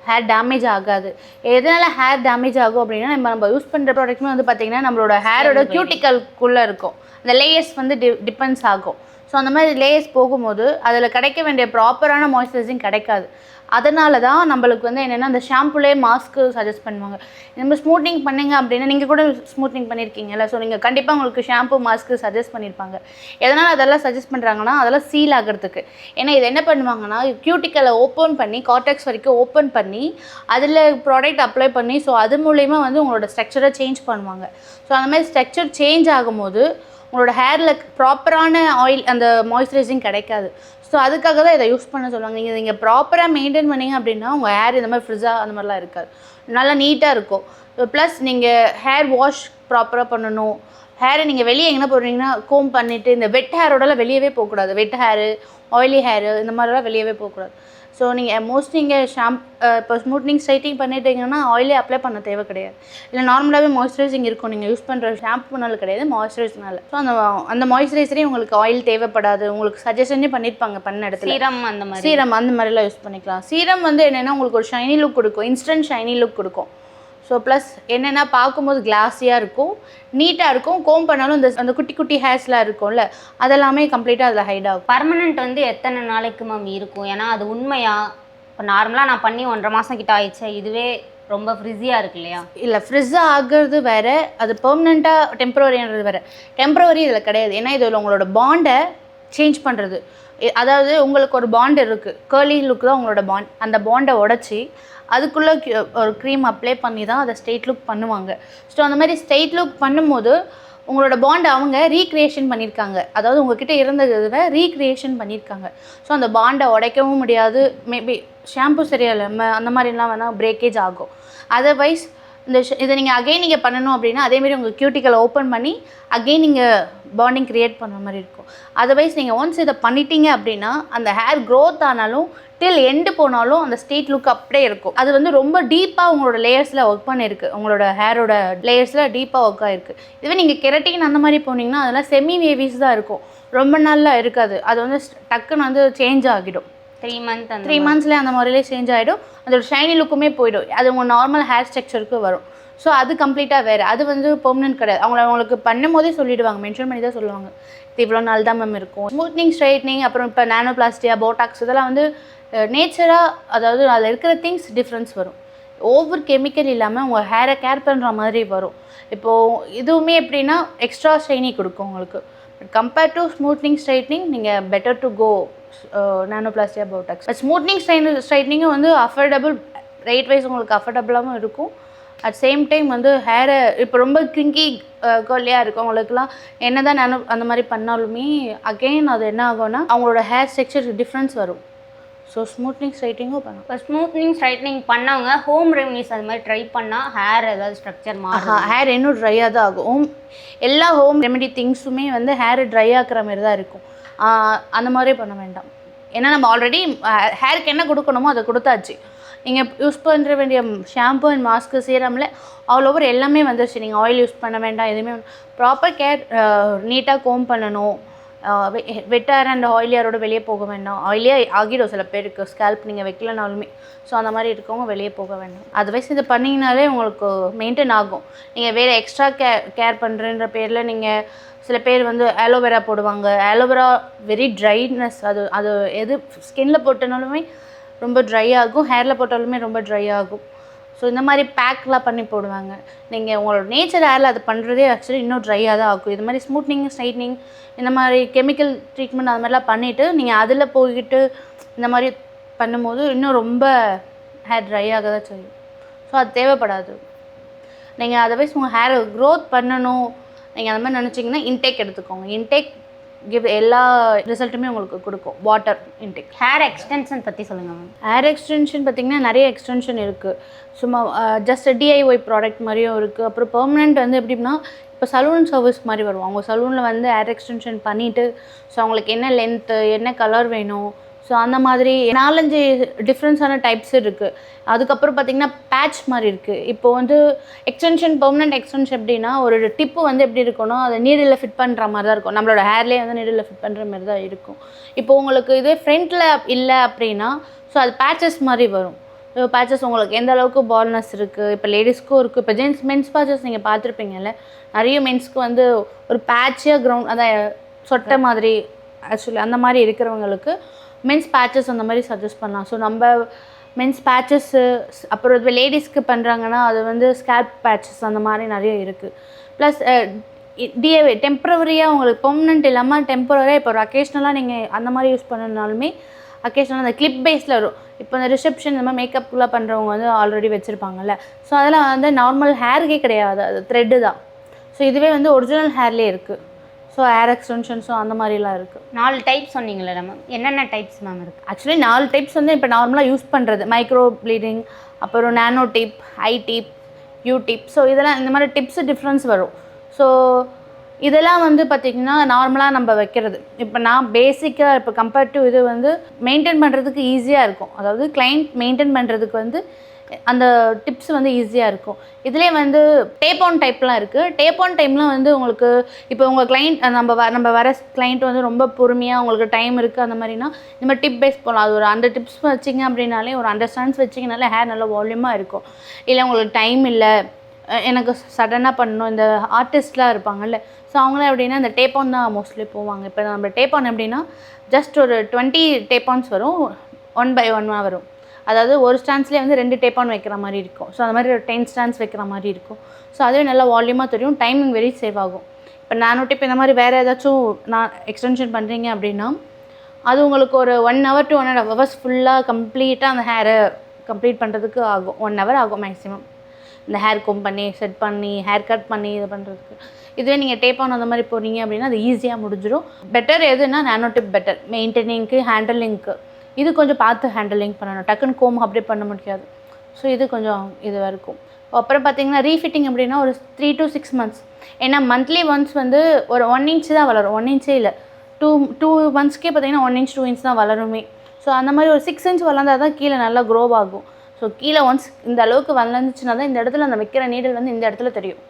ஹேர் டேமேஜ் ஆகாது. எதனால் ஹேர் டேமேஜ் ஆகும் அப்படின்னா நம்ம யூஸ் பண்ணுற ப்ராடக்ட்டுமே வந்து பார்த்திங்கன்னா நம்மளோட ஹேரோட கியூட்டிக்கல்குள்ளே இருக்கும், அந்த லேயர்ஸ் வந்து டிபெண்ட்ஸ் ஆகும். ஸோ அந்த மாதிரி லேயர்ஸ் போகும்போது அதில் கிடைக்க வேண்டிய ப்ராப்பரான மாய்ஸ்சரைசிங் கிடைக்காது. அதனால தான் நம்மளுக்கு வந்து என்னென்னா அந்த ஷாம்புலே மாஸ்க்கு சஜஸ்ட் பண்ணுவாங்க. நம்ம ஸ்மூத்னிங் பண்ணிங்க அப்படின்னா நீங்கள் கூட ஸ்மூத்னிங் பண்ணியிருக்கீங்கல்ல, ஸோ நீங்கள் கண்டிப்பாக உங்களுக்கு ஷாம்பு மாஸ்க்கு சஜஸ்ட் பண்ணியிருப்பாங்க. எதனால் அதெல்லாம் சஜஸ்ட் பண்ணுறாங்கன்னா அதெல்லாம் சீல் ஆகிறதுக்கு. ஏன்னா இது என்ன பண்ணுவாங்கன்னா கியூட்டிக்கலை ஓப்பன் பண்ணி கார்டெக்ஸ் வரைக்கும் ஓப்பன் பண்ணி அதில் ப்ராடக்ட் அப்ளை பண்ணி ஸோ அது மூலயமா வந்து உங்களோட ஸ்ட்ரக்சரை சேஞ்ச் பண்ணுவாங்க. ஸோ அந்த மாதிரி ஸ்ட்ரக்சர் சேஞ்ச் ஆகும்போது உங்களோட ஹேரில் ப்ராப்பரான ஆயில் அந்த மாய்ஸ்சரைசிங் கிடைக்காது. ஸோ அதுக்காக தான் இதை யூஸ் பண்ண சொல்லுவாங்க. நீங்கள் ப்ராப்பராக மெயின்டைன் பண்ணிங்க அப்படின்னா உங்கள் ஹேர் இந்த மாதிரி ஃப்ரிட்ஜாக அந்த மாதிரிலாம் இருக்காது, நல்லா நீட்டாக இருக்கும். ப்ளஸ் நீங்கள் ஹேர் வாஷ் ப்ராப்பராக பண்ணணும். ஹேரை நீங்கள் வெளியே எங்கே போடுறீங்கன்னா கோம் பண்ணிவிட்டு இந்த வெட் ஹேரோடலாம் வெளியவே போகக்கூடாது. வெட் ஹேரு, ஆயிலி ஹேரு இந்த மாதிரிலாம் வெளியவே போகக்கூடாது. ஸோ நீங்கள் நீங்கள் இப்போ ஸ்மூத்னிங் ஸ்ட்ரைட்டிங் பண்ணிட்டீங்கன்னா ஆயிலே அப்ளை பண்ண தேவை கிடையாது. இல்லை நார்மலாகவே மாய்ஸ்சரைசிங் இருக்கும், நீங்கள் யூஸ் பண்ணுற ஷாம்புனால கிடையாது, மாய்ஸ்சரைஸ்னால. ஸோ அந்த மாய்ஸ்சரைசரே உங்களுக்கு ஆயில் தேவைப்படாது. உங்களுக்கு சஜஷனே பண்ணியிருப்பாங்க பண்ண இடத்துல. சீரம் அந்த மாதிரிலாம் யூஸ் பண்ணிக்கலாம். சீரம் வந்து என்னென்னா உங்களுக்கு ஒரு ஷைனி லுக் கொடுக்கும், இன்ஸ்டன்ட் ஷைனி லுக் கொடுக்கும். ஸோ ப்ளஸ் என்னென்னா பார்க்கும்போது கிளாஸியாக இருக்கும், நீட்டாக இருக்கும். கோம் பண்ணாலும் அந்த குட்டி குட்டி ஹேர்ஸ்லாம் இருக்கும்ல, அதெல்லாமே கம்ப்ளீட்டாக அதில் ஹைட் ஆகும். பர்மனெண்ட் வந்து எத்தனை நாளைக்கு மேம் இருக்கும்? ஏன்னா அது உண்மையா? இப்போ நார்மலாக நான் பண்ணி 1.5 மாதம் கிட்ட ஆயிடுச்சு, இதுவே ரொம்ப ஃப்ரிஸியாக இருக்கு இல்லையா? இல்லை, ஃப்ரிஸ்ஸாக ஆகிறது வேறு, அது பெர்மனெண்ட்டாக டெம்பரவரின்றது வேறு. டெம்பரவரி இதில் கிடையாது. ஏன்னா இதில் உங்களோட பாண்டை சேஞ்ச் பண்ணுறது. அதாவது உங்களுக்கு ஒரு பாண்ட் இருக்குது, கேர்லி லுக் தான் உங்களோட பாண்ட். அந்த பாண்டை உடச்சி அதுக்குள்ளே ஒரு க்ரீம் அப்ளை பண்ணி தான் அதை ஸ்ட்ரெயிட் லுக் பண்ணுவாங்க. ஸோ அந்த மாதிரி ஸ்ட்ரெயிட் லுக் பண்ணும்போது உங்களோட பாண்டை அவங்க ரீக்ரியேஷன் பண்ணியிருக்காங்க. அதாவது உங்ககிட்ட இருந்ததை ரீக்ரியேஷன் பண்ணியிருக்காங்க. ஸோ அந்த பாண்டை உடைக்கவும் முடியாது. மேபி ஷாம்பு சரியில்லாமல் அந்த மாதிரிலாம் வேணால் பிரேக்கேஜ் ஆகும். அதர்வைஸ் இதை நீங்கள் பண்ணணும் அப்படின்னா அதேமாரி உங்கள் கியூட்டிக்கலை ஓப்பன் பண்ணி அகெயின் நீங்கள் பாண்டிங் க்ரியேட் பண்ணுற மாதிரி இருக்கும். அதர்வைஸ் நீங்கள் ஒன்ஸ் இதை பண்ணிட்டீங்க அப்படின்னா அந்த ஹேர் க்ரோத் ஆனாலும் டில் எண்டு போனாலும் அந்த ஸ்ட்ரெயிட் லுக் அப்படியே இருக்கும். அது வந்து ரொம்ப டீப்பாக உங்களோட லேயர்ஸில் ஒர்க் பண்ணியிருக்கு, உங்களோட ஹேரோட லேயர்ஸில் டீப்பாக ஒர்க் ஆகிருக்கு. இதுவே நீங்கள் கெரட்டின் அந்த மாதிரி போனீங்கன்னா அதெல்லாம் செமி வேவிஸ் தான் இருக்கும், ரொம்ப நாளாக இருக்காது. அது வந்து டக்குன்னு வந்து சேஞ்ச் ஆகிடும். 3 மந்த்ஸ்லேயே அந்த மாதிரிலே சேஞ்ச் ஆகிடும். அதோட ஷைனி லுக்குமே போயிடும். அது உங்கள் நார்மல் ஹேர் ஸ்ட்ரக்சருக்கு வரும். ஸோ அது கம்ப்ளீட்டாக வேறு. அது வந்து பெர்மனன்ட் கிடையாது. அவங்களுக்கு பண்ணும் போதே சொல்லிவிடுவாங்க, மென்ஷன் பண்ணி தான் சொல்லுவாங்க, இது இவ்வளோ நாள் தான் மேம் இருக்கும். ஸ்மூத்னிங் ஸ்ட்ரைட்னிங் அப்புறம் இப்போ நானோபிளாஸ்டியா, போட்டாக்ஸ் இதெல்லாம் வந்து நேச்சராக, அதாவது அதில் இருக்கிற திங்ஸ் டிஃப்ரென்ஸ் வரும். ஓவர் கெமிக்கல் இல்லாமல் உங்கள் ஹேரை கேர் பண்ணுற மாதிரி வரும். இப்போது இதுவுமே எப்படின்னா எக்ஸ்ட்ரா ஷைனி கொடுக்கும் உங்களுக்கு. But compared to smoothening straightening நீங்கள் better to go nanoplastia, botox. But smoothening ஸ்ட்ரைட்னிங்கும் வந்து அஃபோர்டபுள், ரேட் வைஸ் உங்களுக்கு அஃபோர்டபுளாகவும் இருக்கும். அட் சேம் டைம் வந்து ஹேரை இப்போ ரொம்ப கிங்கி கேர்லியாக இருக்கவங்களுக்குலாம் என்ன தான் அந்த மாதிரி பண்ணாலுமே அகெயின் அது என்ன ஆகும்னா அவங்களோட ஹேர் ஸ்ட்ரக்சர் டிஃப்ரென்ஸ் வரும். ஸோ ஸ்மூத்னிங் ஸ்ட்ரைட்டிங்கும் பண்ணும். இப்போ ஸ்மூத்னிங் ஸ்ட்ரைட்னிங் பண்ணவங்க ஹோம் ரெமிடிஸ் அது மாதிரி ட்ரை பண்ணால் ஹேர் ஏதாவது ஸ்ட்ரக்சர் மாறும்? ஹேர் இன்னும் ட்ரையாக தான் ஆகும். எல்லா ஹோம் ரெமெடி திங்ஸுமே வந்து ஹேரை ட்ரை ஆக்குற மாதிரி தான் இருக்கும். அந்த மாதிரியே பண்ண வேண்டாம். ஏன்னா நம்ம ஆல்ரெடி ஹேருக்கு என்ன கொடுக்கணுமோ அதை கொடுத்தாச்சு. நீங்கள் யூஸ் பண்ணுற வேண்டிய ஷாம்பு அண்ட் மாஸ்க்கு சீரமில் ஆல் ஓவர் எல்லாமே வந்துருச்சு. நீங்கள் ஆயில் யூஸ் பண்ண வேண்டாம், எதுவுமே ப்ராப்பர் கேர், நீட்டாக கோம் பண்ணணும். வெட் ஹேர் அண்ட் ஆயிலி ஹேரோட வெளியே போக வேண்டாம். ஆயிலியே ஆகிடும் சில பேருக்கு ஸ்கேல்ப் நீங்கள் வைக்கலனாலுமே. ஸோ அந்த மாதிரி இருக்கவங்க வெளியே போக வேண்டாம். அதர்வைஸ் இது பண்ணிங்கனாலே உங்களுக்கு மெயின்டைன் ஆகும். நீங்கள் வேறு எக்ஸ்ட்ரா கேர் பண்ணுறன்ற பேரில் நீங்கள் சில பேர் வந்து ஆலோவேரா போடுவாங்க. ஆலோவேரா வெரி ட்ரைனஸ், அது எது ஸ்கின்னில் போட்டனாலுமே ரொம்ப ட்ரை ஆகும், ஹேரில் போட்டாலுமே ரொம்ப ட்ரை ஆகும். ஸோ இந்த மாதிரி பேக்லாம் பண்ணி போடுவாங்க. நீங்கள் உங்களோட நேச்சர் ஹேரில் அது பண்ணுறதே ஆக்சுவலி இன்னும் ட்ரையாக தான் ஆகும். இது மாதிரி ஸ்மூத்னிங் ஸ்ட்ரைட்னிங் இந்த மாதிரி கெமிக்கல் ட்ரீட்மெண்ட் அது மாதிரிலாம் பண்ணிவிட்டு நீங்கள் அதில் போய்கிட்டு இந்த மாதிரி பண்ணும்போது இன்னும் ரொம்ப ஹேர் ட்ரை ஆக தான் செய்யும். ஸோ அது தேவைப்படாது. நீங்கள் அதர்வைஸ் உங்கள் ஹேரை க்ரோத் பண்ணணும் நீங்கள் அந்த மாதிரி நினச்சிங்கன்னா இன்டேக் எடுத்துக்கோங்க. இன்டேக் எல்லா ரிசல்ட்டுமே உங்களுக்கு கொடுக்கும். Water intake. ஹேர் எக்ஸ்டென்ஷன் பற்றி சொல்லுங்கள் மேம். ஹேர் எக்ஸ்டென்ஷன் பார்த்திங்கன்னா நிறைய எக்ஸ்டென்ஷன் இருக்குது. சும்மா ஜஸ்ட் டிஐஒய் ப்ராடக்ட் மாதிரியும் இருக்குது. அப்புறம் பெர்மனெண்ட் வந்து எப்படின்னா இப்போ சலூன் சர்வீஸ் மாதிரி வரும். அவங்க சலூனில் வந்து ஹேர் எக்ஸ்டென்ஷன் பண்ணிவிட்டு ஸோ அவங்களுக்கு என்ன லென்த்து என்ன கலர் வேணும், ஸோ அந்த மாதிரி 4-5 டிஃப்ரென்ஸான டைப்ஸ் இருக்குது. அதுக்கப்புறம் பார்த்திங்கன்னா பேட்ச் மாதிரி இருக்குது. இப்போ வந்து எக்ஸ்டென்ஷன் பெர்மனெண்ட் எக்ஸ்டென்ஷன் எப்படின்னா ஒரு டிப்பு வந்து எப்படி இருக்குன்னா அதை நீடில் ஃபிட் பண்ணுற மாதிரி தான் இருக்கும். நம்மளோட ஹேர்லேயே வந்து நீடில் ஃபிட் பண்ணுற மாதிரி தான் இருக்கும். இப்போ உங்களுக்கு இதே ஃப்ரண்ட்டில் இல்லை அப்படின்னா ஸோ அது பேச்சஸ் மாதிரி வரும். ஸோ பேச்சஸ் உங்களுக்கு எந்த அளவுக்கு பால்னஸ் இருக்குது, இப்போ லேடிஸ்க்கும் இருக்குது. இப்போ மென்ஸ் பேச்சஸ் நீங்கள் பார்த்துருப்பீங்கல்ல, நிறைய மென்ஸ்க்கு வந்து ஒரு பேட்சியாக கிரவுண்ட் அதான் சொட்டை மாதிரி ஆக்சுவலி அந்த மாதிரி இருக்கிறவங்களுக்கு மென்ஸ் பேச்சஸ் அந்த மாதிரி சஜஸ்ட் பண்ணலாம். ஸோ நம்ம மென்ஸ் பேச்சஸ்ஸு அப்புறம் இது லேடிஸ்க்கு பண்ணுறாங்கன்னா அது வந்து ஸ்கேல்ப் பேச்சஸ் அந்த மாதிரி நிறைய இருக்குது. ப்ளஸ் டிஏவே டெம்பரவரியாக உங்களுக்கு பெர்மனெண்ட் இல்லாமல் டெம்பரவரியாக இப்போ ஒரு அக்கேஷ்னலாக நீங்கள் அந்த மாதிரி யூஸ் பண்ணனாலுமே அக்கேஷ்னலாக அந்த கிளிப் பேஸில் வரும். இப்போ இந்த ரிசப்ஷன் இந்த மாதிரி மேக்கப்லாம் பண்ணுறவங்க வந்து ஆல்ரெடி வச்சுருப்பாங்கல்ல, ஸோ அதெல்லாம் வந்து நார்மல் ஹேருக்கே கிடையாது, அது த்ரெட்டு தான். ஸோ இதுவே வந்து ஒரிஜினல் ஹேர்லேயே இருக்குது. ஸோ ஹேர் எக்ஸ்டென்ஷன்ஸும் அந்த மாதிரிலாம் இருக்குது. 4 டைப்ஸ் சொன்னீங்களே மேம், என்னென்ன டைப்ஸ் மேம் இருக்குது? ஆக்சுவலி 4 டைப்ஸ் வந்து இப்போ நார்மலாக யூஸ் பண்ணுறது மைக்ரோ ப்ளீடிங், அப்புறம் nano tip, I tip, U tip. So இதெல்லாம் இந்த மாதிரி டிப்ஸு டிஃப்ரென்ஸ் வரும். ஸோ இதெல்லாம் வந்து பார்த்திங்கன்னா நார்மலாக நம்ம வைக்கிறது. இப்போ நான் பேசிக்காக இப்போ கம்பேர்ட் டு இது வந்து மெயின்டைன் பண்ணுறதுக்கு ஈஸியாக இருக்கும். அதாவது கிளைண்ட் மெயின்டைன் பண்ணுறதுக்கு வந்து அந்த டிப்ஸ் வந்து ஈஸியாக இருக்கும். இதுலேயே வந்து டேப் ஆன் டைப்லாம் இருக்குது. டேப் ஆன் டைம்லாம் வந்து உங்களுக்கு இப்போ உங்கள் கிளைண்ட் நம்ம வர கிளைண்ட் வந்து ரொம்ப பொறுமையாக உங்களுக்கு டைம் இருக்குது அந்த மாதிரினா இந்த மாதிரி டிப் பேஸ் போகலாம். அது ஒரு 100 டிப்ஸ் வச்சிங்க அப்படின்னாலே ஒரு 100 ஸ்டாண்ட்ஸ் வச்சிங்கனாலே ஹேர் நல்லா வால்யூமாக இருக்கும். இல்லை உங்களுக்கு டைம் இல்லை, எனக்கு சடனாக பண்ணணும், இந்த ஆர்டிஸ்ட்லாம் இருப்பாங்கல்ல, ஸோ அவங்களாம் எப்படின்னா இந்த டேப் ஆன் தான் மோஸ்ட்லி போவாங்க. இப்போ நம்ம டேப் ஆன் எப்படின்னா ஜஸ்ட் ஒரு 20 டேப் ஆன்ஸ் வரும், 1 by 1 வரும். அதாவது ஒரு ஸ்டாண்ட்ஸ்லேயே வந்து 2 டேப் ஆன் வைக்கிற மாதிரி இருக்கும். ஸோ அந்த மாதிரி ஒரு 10 ஸ்டாண்ட்ஸ் வைக்கிற மாதிரி இருக்கும். ஸோ அதுவே நல்லா வால்யூமாக தெரியும், டைமிங் வெரி சேவ் ஆகும். இப்போ நானோ டிப் இந்த மாதிரி வேறு ஏதாச்சும் நான் எக்ஸ்டென்ஷன் பண்ணுறீங்க அப்படின்னா அது உங்களுக்கு ஒரு 1 hour to 1.5 hours ஃபுல்லாக கம்ப்ளீட்டாக அந்த ஹேரை கம்ப்ளீட் பண்ணுறதுக்கு ஆகும். 1 hour ஆகும் மேக்ஸிமம். இந்த ஹேர் கோம் பண்ணி செட் பண்ணி ஹேர் கட் பண்ணி இது பண்ணுறதுக்கு. இதுவே நீங்கள் டேப் ஆன் அந்த மாதிரி போகிறீங்க அப்படின்னா அது ஈஸியாக முடிஞ்சிடும். பெட்டர் எதுனா நானோ டிப் பெட்டர். மெயின்டெனிங்க்கு, ஹேண்டலிங்க்கு இது கொஞ்சம் பார்த்து ஹேண்டலிங் பண்ணணும். டக்குன்னு கோம் அப்படியே பண்ண முடியாது. ஸோ இது கொஞ்சம் இதுவாக இருக்கும். அப்புறம் பார்த்தீங்கன்னா ரீஃபிட்டிங் அப்படின்னா ஒரு 3 to 6 months. ஏன்னா மந்த்லி ஒன்ஸ் வந்து ஒரு 1 inch தான் வளரும். 1 inch இல்லை, 2 monthsக்கே பார்த்தீங்கன்னா 1 inch 2 inch தான் வளருமே. ஸோ அந்த மாதிரி ஒரு 6 inch வளர்ந்தால் தான் கீழே நல்லா க்ரோ ஆகும். ஸோ கீழே ஒன்ஸ் இந்த அளவுக்கு வளர்ந்துச்சுன்னா தான் இந்த இடத்துல அந்த வைக்கிற நீடில் வந்து இந்த இடத்துல தெரியும்.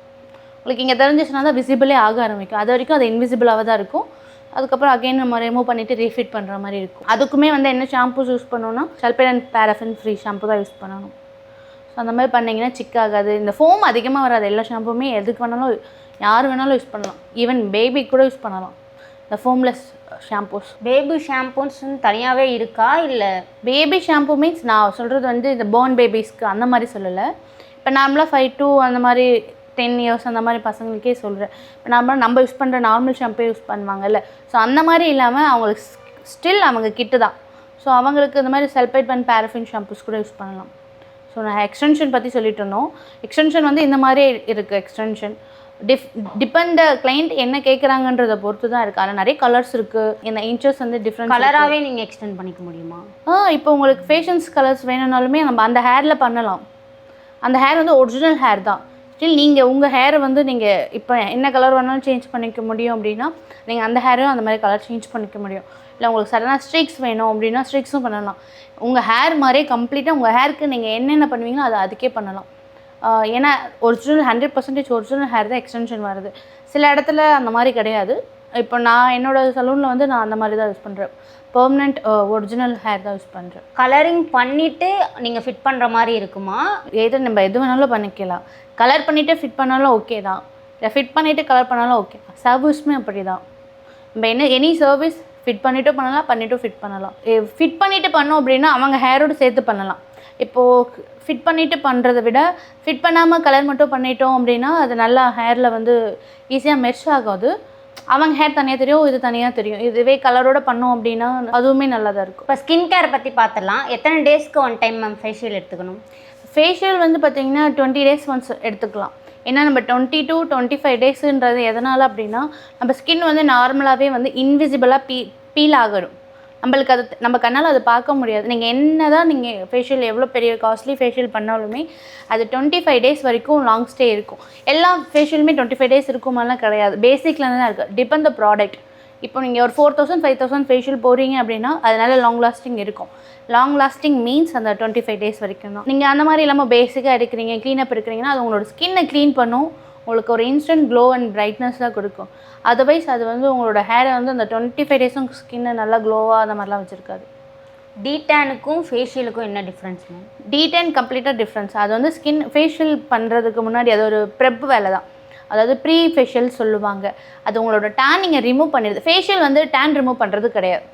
உங்களுக்கு இங்கே தெரிஞ்சிச்சுன்னா தான் விசிபிளே ஆக ஆரம்பிக்கும். அது வரைக்கும் அது இன்விசிபிளாக தான் இருக்கும். அதுக்கப்புறம் அகைன் நம்ம ரிமூவ் பண்ணிவிட்டு ரீஃபிட் பண்ணுற மாதிரி இருக்கும். அதுக்குமே வந்து என்ன ஷாம்பூஸ் யூஸ் பண்ணணும்னா சல்பேட் அண்ட் பேராஃபின் ஃப்ரீ ஷாம்பு தான் யூஸ் பண்ணணும். ஸோ அந்த மாதிரி பண்ணிங்கன்னா சிக்காகாது. இந்த ஃபோம் அதிகமாக வராது. எல்லா ஷாம்புமே எதுக்கு வேணாலும் யார் வேணாலும் யூஸ் பண்ணலாம். ஈவன் பேபி கூட யூஸ் பண்ணலாம் இந்த ஃபோம்லெஸ் ஷாம்பூஸ். பேபி ஷாம்பூஸ்ன்னு தனியாகவே இருக்கா இல்லை? பேபி ஷாம்பு மீன்ஸ் நான் சொல்கிறது வந்து இந்த பார்ன் பேபிஸ்க்கு அந்த மாதிரி சொல்லலை. இப்போ நார்மலாக 5 to அந்த மாதிரி 10 years அந்த மாதிரி பசங்களுக்கே சொல்கிறேன். இப்போ நம்ம யூஸ் பண்ணுற நார்மல் ஷாம்பே யூஸ் பண்ணுவாங்கல்ல, ஸோ அந்த மாதிரி இல்லாமல் அவங்களுக்கு ஸ்டில் அவங்க கிட்ட தான். ஸோ அவங்களுக்கு இந்த மாதிரி சல்பேட் அண்ட் பேராஃபின் ஷாம்பூஸ் கூட யூஸ் பண்ணலாம். ஸோ நான் எக்ஸ்டென்ஷன் பற்றி சொல்லிட்டு இருந்தோம். எக்ஸ்டென்ஷன் வந்து இந்த மாதிரி இருக்குது. எக்ஸ்டென்ஷன் டிபெண்ட் கிளைண்ட் என்ன கேட்குறாங்கன்றதை பொறுத்து தான் இருக்குது. அதில் நிறைய கலர்ஸ் இருக்குது. இந்த இன்ச்சஸ் வந்து டிஃப்ரெண்ட் கலராகவே நீங்கள் எக்ஸ்டெண்ட் பண்ணிக்க முடியுமா? இப்போ உங்களுக்கு ஃபேஷன்ஸ் கலர்ஸ் வேணும்னாலுமே நம்ம அந்த ஹேரில் பண்ணலாம். அந்த ஹேர் வந்து ஒரிஜினல் ஹேர் தான். ஸ்டில் நீங்கள் உங்கள் ஹேரை வந்து நீங்கள் இப்போ என்ன கலர் வேணாலும் சேஞ்ச் பண்ணிக்க முடியும் அப்படின்னா நீங்கள் அந்த ஹேரும் அந்த மாதிரி கலர் சேஞ்ச் பண்ணிக்க முடியும். இல்லை உங்களுக்கு சடனாக ஸ்ட்ரீக்ஸ் வேணும் அப்படின்னா ஸ்ட்ரீக்ஸும் பண்ணலாம். உங்கள் ஹேர் மாதிரியே கம்ப்ளீட்டாக உங்கள் ஹேருக்கு நீங்கள் என்னென்ன பண்ணுவீங்களோ அதை அதுக்கே பண்ணலாம். ஏன்னா ஒரிஜினல் 100% ஒரிஜினல் ஹேர் தான் எக்ஸ்டென்ஷன் வருது. சில இடத்துல அந்த மாதிரி கிடையாது. இப்போ நான் என்னோடய சலூனில் வந்து நான் அந்த மாதிரி தான் யூஸ் பண்ணுறேன். பெர்மனெண்ட் ஒரிஜினல் ஹேர் தான் யூஸ் பண்ணுறேன். கலரிங் பண்ணிவிட்டு நீங்கள் ஃபிட் பண்ணுற மாதிரி இருக்குமா? நம்ம எது வேணாலும் பண்ணிக்கலாம். கலர் பண்ணிவிட்டு ஃபிட் பண்ணாலும் ஓகே தான், இல்லை ஃபிட் பண்ணிவிட்டு கலர் பண்ணாலும் ஓகே. சர்வீஸுமே அப்படி தான். நம்ம எனி சர்வீஸ் ஃபிட் பண்ணிவிட்டும் பண்ணலாம், பண்ணிவிட்டும் ஃபிட் பண்ணலாம். ஃபிட் பண்ணிவிட்டு பண்ணோம் அப்படின்னா அவங்க ஹேரோடு சேர்த்து பண்ணலாம். இப்போது ஃபிட் பண்ணிவிட்டு பண்ணுறதை விட ஃபிட் பண்ணாமல் கலர் மட்டும் பண்ணிட்டோம் அப்படின்னா அது நல்லா ஹேரில் வந்து ஈஸியாக மெர்ச் ஆகாது. அவங்க ஹேர் தனியாக தெரியும், இது தனியாக தெரியும். இதுவே கலரோடு பண்ணோம் அப்படின்னா அதுவுமே நல்லா தான் இருக்கும். இப்போ ஸ்கின் கேர் பற்றி பார்த்துடலாம். எத்தனை டேஸ்க்கு 1 time மேம் ஃபேஷியல் எடுத்துக்கணும்? ஃபேஷியல் வந்து பார்த்திங்கன்னா 20 days ஒன்ஸ் எடுத்துக்கலாம். ஏன்னா நம்ம 20 to 25 daysன்றது எதனால் அப்படின்னா நம்ம ஸ்கின் வந்து நார்மலாகவே வந்து இன்விசிபிளாக பீல் ஆகிடும். நம்மளுக்கு அது நம்ம கண்ணால் அது பார்க்க முடியாது. நீங்கள் என்ன தான் நீங்கள் ஃபேஷியல் எவ்வளோ பெரிய காஸ்ட்லி ஃபேஷியல் பண்ணாலுமே அது 25 days வரைக்கும் லாங் ஸ்டே இருக்கும். எல்லா ஃபேஷியலுமே 25 days இருக்குமாலாம் கிடையாது. பேசிக்லேருந்து தான் இருக்குது. Depend the product. இப்போ நீங்கள் ஒரு 4000 5000 ஃபேஷியல் போகிறீங்க அப்படின்னா அதனால லாங் லாஸ்டிங் இருக்கும். லாங் லாஸ்டிங் மீன்ஸ் அந்த 25 days வரைக்கும் தான். நீங்கள் அந்த மாதிரி இல்லாமல் பேசிக்காக எடுக்கிறீங்க, க்ளீனப் எடுக்கிறீங்கன்னா அது உங்களோட ஸ்கின்னை க்ளீன் பண்ணும். உங்களுக்கு ஒரு இன்ஸ்டன்ட் க்ளோ அண்ட் பிரைட்னஸ் தான் கொடுக்கும். அதர்வைஸ் அது வந்து உங்களோட ஹேரை வந்து அந்த 25 days ஸ்கின்னை நல்லா க்ளோவாக அந்த மாதிரிலாம் வச்சுருக்காது. டீடேனுக்கும் ஃபேஷியலுக்கும் என்ன டிஃப்ரென்ஸ் மேம்? டீடேன் கம்ப்ளீட்டாக டிஃப்ரென்ஸ். அது வந்து ஸ்கின் ஃபேஷியல் பண்ணுறதுக்கு முன்னாடி அது ஒரு ப்ரெப் வேலை தான். அதாவது ப்ரீ ஃபேஷியல் சொல்லுவாங்க. அது உங்களோட டேனிங்கை ரிமூவ் பண்ணிடுது. ஃபேஷியல் வந்து டேன் ரிமூவ் பண்ணுறது கிடையாது.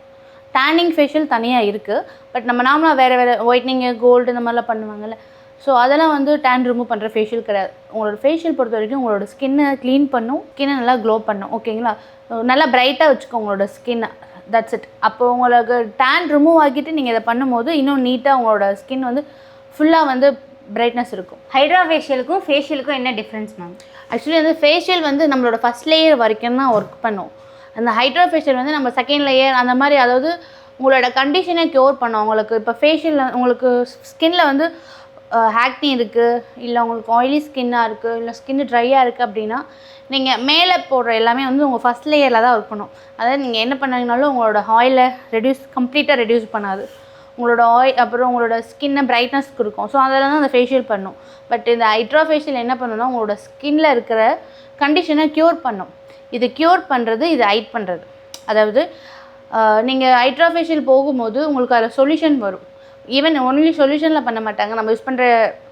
டேனிங் ஃபேஷியல் தனியாக இருக்குது. பட் நம்ம நார்மலாக வேறு ஒயிட்னிங்கு கோல்டு இந்த மாதிரிலாம் பண்ணுவாங்கள்ல, ஸோ அதெல்லாம் வந்து டேன் ரிமூவ் பண்ணுற ஃபேஷியல் கிடையாது. உங்களோட ஃபேஷியல் பொறுத்த வரைக்கும் உங்களோட ஸ்கின்னை க்ளீன் பண்ணும், ஸ்கின்னை நல்லா க்ளோ பண்ணும். ஓகேங்களா? நல்லா பிரைட்டாக வச்சுக்கோ உங்களோட ஸ்கின்னை. That's it. அப்போ உங்களுக்கு டேன் ரிமூவ் ஆகிட்டு நீங்கள் இதை பண்ணும்போது இன்னும் நீட்டாக உங்களோட ஸ்கின் வந்து ஃபுல்லாக வந்து பிரைட்னஸ் இருக்கும். ஹைட்ரா ஃபேஷியலுக்கும் ஃபேஷியலுக்கும் என்ன டிஃப்ரென்ஸ் மேம்? ஆக்சுவலி வந்து ஃபேஷியல் வந்து நம்மளோட ஃபஸ்ட் லேயர் வரைக்கும் தான் ஒர்க் பண்ணும். அந்த ஹைட்ரா ஃபேஷியல் வந்து நம்ம செகண்ட் லேயர் அந்த மாதிரி, அதாவது உங்களோட கண்டிஷனை க்யூர் பண்ணும். உங்களுக்கு இப்போ ஃபேஷியல் உங்களுக்கு ஸ்கின்ல வந்து ஆக்னி இருக்குது, இல்லை உங்களுக்கு ஆயிலி ஸ்கின்னாக இருக்குது, இல்லை ஸ்கின்னு ட்ரையாக இருக்குது அப்படின்னா நீங்கள் மேலே போடுற எல்லாமே வந்து உங்கள் ஃபஸ்ட் லேயரில் தான் இருக்கணும். அதாவது நீங்கள் என்ன பண்ணீங்கனாலும் உங்களோட ஆயிலை கம்ப்ளீட்டாக ரெடியூஸ் பண்ணாது. உங்களோட ஆயில் அப்புறம் உங்களோட ஸ்கின்னை பிரைட்னஸ் கொடுக்கும். ஸோ அதெல்லாம் தான் அந்த ஃபேஷியல் பண்ணும். பட் இந்த ஹைட்ரா ஃபேஷியல் என்ன பண்ணுன்னா உங்களோட ஸ்கின்னில் இருக்கிற கண்டிஷனை க்யூர் பண்ணும். இது க்யூர் பண்ணுறது, இது ஹைட் பண்ணுறது. அதாவது நீங்கள் ஹைட்ரா ஃபேஷியல் போகும்போது உங்களுக்கு அதில் சொல்யூஷன் வரும். ஈவன் ஒன்லி சொல்யூஷனில் பண்ண மாட்டாங்க, நம்ம யூஸ் பண்ணுற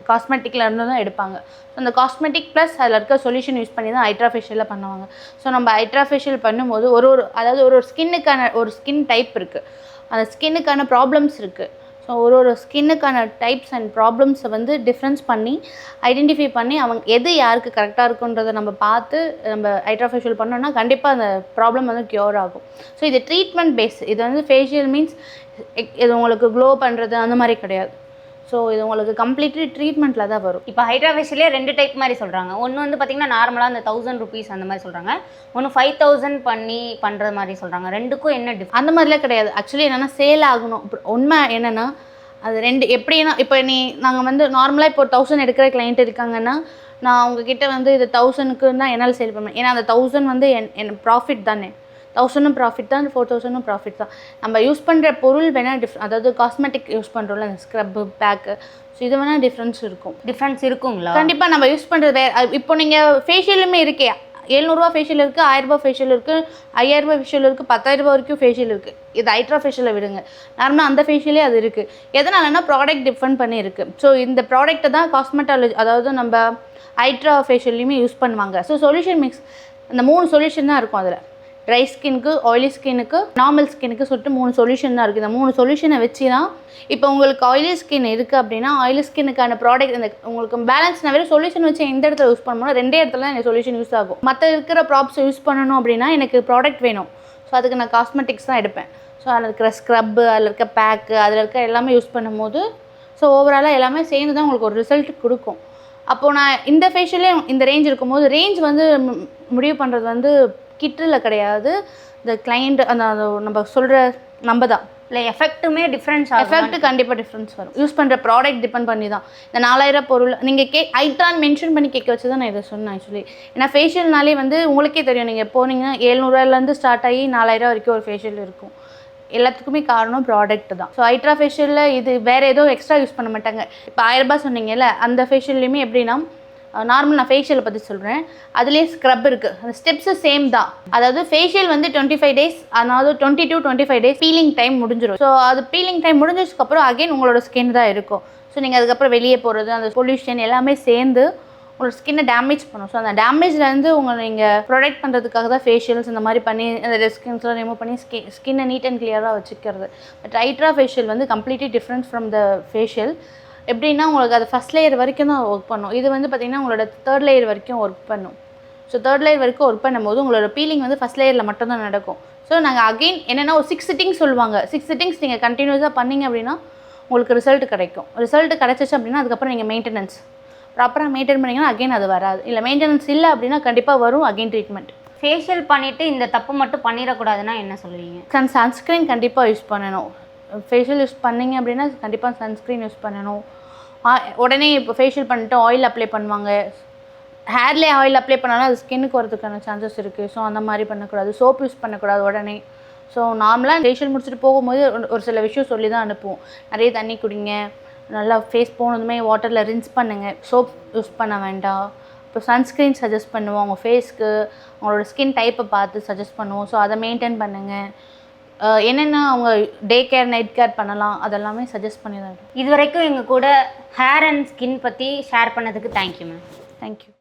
காஸ்மெட்டிக்கில் இருந்து தான் எடுப்பாங்க. ஸோ அந்த காஸ்மெட்டிக் ப்ளஸ் அதில் இருக்க சொல்யூஷன் யூஸ் பண்ணி தான் ஹைட்ரா ஃபேஷியலில் பண்ணுவாங்க. ஸோ நம்ம ஹைட்ரா ஃபேஷியல் பண்ணும்போது அதாவது ஒரு ஸ்கின்னுக்கான ஒரு ஸ்கின் டைப் இருக்குது, அந்த ஸ்கின்னுக்கான ப்ராப்ளம்ஸ் இருக்குது. ஸோ ஒரு ஸ்கின்னுக்கான டைப்ஸ் அண்ட் ப்ராப்ளம்ஸை வந்து டிஃப்ரென்ஸ் பண்ணி ஐடென்டிஃபை பண்ணி அவங்க எது யாருக்கு கரெக்டாக இருக்குன்றதை நம்ம பார்த்து நம்ம ஹைட்ரா ஃபேஷியல் பண்ணோன்னா கண்டிப்பாக அந்த ப்ராப்ளம் வந்து க்யூர் ஆகும். ஸோ இது ட்ரீட்மெண்ட் பேஸ். இது வந்து ஃபேஷியல் மீன்ஸ் இது உங்களுக்கு க்ளோ பண்ணுறது அந்த மாதிரி கிடையாது. ஸோ இது உங்களுக்கு கம்ப்ளீட்லி ட்ரீட்மெண்ட்டில் தான் வரும். இப்போ ஹைட்ரா ஃபேஷியலே 2 டைப் மாதிரி சொல்கிறாங்க. ஒன்று வந்து பார்த்திங்கன்னா நார்மலாக அந்த 1000 rupees அந்த மாதிரி சொல்கிறாங்க, ஒன்று 5000 பண்ணி பண்ணுற மாதிரி சொல்கிறாங்க. ரெண்டுக்கும் என்ன அந்த மாதிரிலாம் கிடையாது. ஆக்சுவலி என்னென்னா சேல் ஆகணும். உண்மை என்னென்னா அது ரெண்டு எப்படின்னா, இப்போ நாங்கள் வந்து நார்மலாக இப்போ 1000 எடுக்கிற கிளைண்ட் இருக்காங்கன்னா நான் அவங்கக்கிட்ட வந்து இது 1000க்கு தான் என்னால் சேல் பண்ணுவேன். ஏன்னா அந்த 1000 வந்து என் ப்ராஃபிட் தானே. 1000 ப்ராஃபிட் தான், 4000 ப்ராஃபிட் தான். நம்ம யூஸ் பண்ணுற பொருள் வேணால் அதாவது காஸ்மெட்டிக் யூஸ் பண்ணுறோம்ல, அந்த ஸ்க்ரப்பு பேக்கு, ஸோ இது வேணால் டிஃப்ரென்ஸ் இருக்குங்களா? கண்டிப்பாக நம்ம யூஸ் பண்ணுறது வேறு. இப்போ நீங்கள் ஃபேஷியலுமே இருக்கே, 700 ஃபேஷியல் இருக்குது, 1000 ஃபேஷியல் இருக்குது, 5000 ஃபேஷியல் இருக்குது, 10000 வரைக்கும் ஃபேஷியல் இருக்குது. இது ஹைட்ரா ஃபேஷியலை விடுங்க, நார்மலாக அந்த ஃபேஷியலே அது இருக்குது. எதனாலனா ப்ராடக்ட் டிஃபரெண்ட் பண்ணி இருக்குது. ஸோ இந்த ப்ராடக்ட்டை தான் காஸ்மெட்டாலஜி அதாவது நம்ம ஹைட்ரா ஃபேஷியல்லையுமே யூஸ் பண்ணுவாங்க. ஸோ சொல்யூஷன் மிக்ஸ் அந்த 3 சொல்யூஷன் தான் இருக்கும். அதில் ட்ரை ஸ்கின்க்கு, ஆயிலி ஸ்கின்னுக்கு, நார்மல் ஸ்கின்னுக்கு சொல்லிட்டு 3 சொல்யூஷன் தான் இருக்குது. இந்த 3 சொல்யூஷனை வச்சு தான் இப்போ உங்களுக்கு ஆயிலி ஸ்கின் இருக்குது அப்படின்னா ஆயிலி ஸ்கின்னுக்கான ப்ராடக்ட் இந்த உங்களுக்கு பேலன்ஸ் நான் வெறும் சொல்யூஷன் வச்சு எந்த இடத்துல யூஸ் பண்ணணும், 2 இடத்துல தான் எனக்கு சொல்யூஷன் யூஸ் ஆகும். மற்ற இருக்கிற ப்ராப்ஸ் யூஸ் பண்ணணும் அப்படின்னா எனக்கு ப்ராடக்ட் வேணும். ஸோ அதுக்கு நான் காஸ்மெட்டிக்ஸ் தான் எடுப்பேன். ஸோ அதில் இருக்கிற ஸ்க்ரப்பு, அதில் இருக்க பேக்கு, அதில் இருக்க எல்லாமே யூஸ் பண்ணும்போது ஸோ ஓவராலாக எல்லாமே சேர்ந்து தான் உங்களுக்கு ஒரு ரிசல்ட் கொடுக்கும். அப்போது நான் இந்த ஃபேஷியலே இந்த ரேஞ்ச் இருக்கும்போது ரேஞ்ச் வந்து முடிவு பண்ணுறது வந்து கிட்டில் கிடையாது, இந்த கிளைண்ட் அந்த நம்ம சொல்கிற நம்ம தான். இல்லை எஃபெக்ட்டுமே டிஃப்ரென்ஸ் ஆகும். எஃபெக்ட் கண்டிப்பாக டிஃப்ரென்ஸ் வரும். யூஸ் பண்ணுற ப்ராடக்ட் டிபெண்ட் பண்ணி தான். இந்த 4000 பொருள் நீங்கள் ஹைட்ரான்னு மென்ஷன் பண்ணி கேட்க வச்சு தான் நான் இதை சொன்னேன் ஆக்சுவலி. ஏன்னா ஃபேஷியல்னாலே வந்து உங்களுக்கே தெரியும், நீங்கள் போனீங்கன்னா 700 ஸ்டார்ட் ஆகி 4000 வரைக்கும் ஒரு ஃபேஷியல் இருக்கும். எல்லாத்துக்குமே காரணம் ப்ராடக்ட் தான். ஸோ ஹைட்ரா ஃபேஷியலில் இது வேறு ஏதோ எக்ஸ்ட்ரா யூஸ் பண்ண மாட்டாங்க. இப்போ 1000 சொன்னீங்கல்ல, அந்த ஃபேஷியல்லையுமே எப்படின்னா நார்மல் நான் ஃபேஷியலை பற்றி சொல்கிறேன், அதுலேயே ஸ்க்ரப் இருக்குது. அந்த ஸ்டெப்ஸு சேம் தான். அதாவது ஃபேஷியல் வந்து 25 days, அதாவது 20 to 25 days பீலிங் டைம் முடிஞ்சிடும். ஸோ அது பீலிங் டைம் முடிஞ்சதுக்கப்புறம் அகைன் உங்களோட ஸ்கின் தான் இருக்கும். ஸோ நீங்கள் அதுக்கப்புறம் வெளியே போகிறது, அந்த பொல்யூஷன் எல்லாமே சேர்ந்து உங்களோட ஸ்கின்னை டேமேஜ் பண்ணும். ஸோ அந்த டேமேஜ்லேருந்து நீங்கள் ப்ரொடெக்ட் பண்ணுறதுக்காக தான் ஃபேஷியல்ஸ் இந்த மாதிரி பண்ணி அந்த டெட் ஸ்கின்ஸ்லாம் ரிமூவ் பண்ணி ஸ்கின்னை நீட் அண்ட் கிளியராக வச்சுக்கிறது. பட் ஹைட்ரா ஃபேஷியல் வந்து completely different from the facial. எப்படின்னா உங்களுக்கு அது ஃபஸ்ட் லேயர் வரைக்கும் தான் ஒர்க் பண்ணும். இது வந்து பார்த்திங்கன்னா உங்களோட 3rd லேயர் வரைக்கும் ஒர்க் பண்ணும். ஸோ 3rd லேயர் வரைக்கும் ஒர்க் பண்ணும்போது உங்களோட பீலிங் வந்து ஃபஸ்ட் லேயரில் மட்டும்தான் நடக்கும். ஸோ நாங்கள் அகெயின் என்னென்னா ஒரு 6 சிட்டிங்ஸ் சொல்லுவாங்க. 6 சிட்டிங்ஸ் நீங்கள் கண்டினியூஸாக பண்ணிங்க அப்படின்னா உங்களுக்கு ரிசல்ட் கிடைக்கும். ரிசல்ட் கிடச்சிச்சு அப்படின்னா அதுக்கப்புறம் நீங்கள் மெயின்டெனன்ஸ் ப்ராப்பராக மெயின்டைன் பண்ணிங்கன்னா அகெயின் அது வராது. இல்லை மெயின்டெனன்ஸ் இல்லை அப்படின்னா கண்டிப்பாக வரும் அகெயின் ட்ரீட்மெண்ட். ஃபேஷியல் பண்ணிவிட்டு இந்த தப்பு மட்டும் பண்ணிடக்கூடாதுன்னா என்ன சொல்லுவீங்க? சன்ஸ்க்ரீன் கண்டிப்பாக யூஸ் பண்ணணும். ஃபேஷியல் யூஸ் பண்ணிங்க அப்படின்னா கண்டிப்பாக சன்ஸ்க்ரீன் யூஸ் பண்ணணும். உடனே இப்போ ஃபேஷியல் பண்ணிட்டு ஆயில் அப்ளை பண்ணுவாங்க. ஹேர்லேயே ஆயில் அப்ளை பண்ணாலும் அது ஸ்கின்னுக்கு வரதுக்கான சான்சஸ் இருக்குது. ஸோ அந்த மாதிரி பண்ணக்கூடாது. சோப் யூஸ் பண்ணக்கூடாது உடனே. ஸோ நார்மலாக ஃபேஷியல் முடிச்சுட்டு போகும்போது ஒரு சில விஷயம் சொல்லி தான் அனுப்புவோம். நிறைய தண்ணி குடிங்க, நல்லா ஃபேஸ் போனதுமே வாட்டரில் ரின்ஸ் பண்ணுங்கள், சோப் யூஸ் பண்ண வேண்டாம். இப்போ சன்ஸ்க்ரீன் சஜஸ்ட் பண்ணுவோம். உங்கள் ஃபேஸ்க்கு உங்களோட ஸ்கின் டைப்பை பார்த்து சஜஸ்ட் பண்ணுவோம். ஸோ அதை மெயின்டைன் பண்ணுங்கள். என்னென்ன அவங்க டே கேர் நைட் கேர் பண்ணலாம் அதெல்லாமே சஜஸ்ட் பண்ணி தான். இது வரைக்கும் எங்கள் கூட ஹேர் அண்ட் ஸ்கின் பற்றி ஷேர் பண்ணதுக்கு தேங்க்யூ மேம். தேங்க்யூ.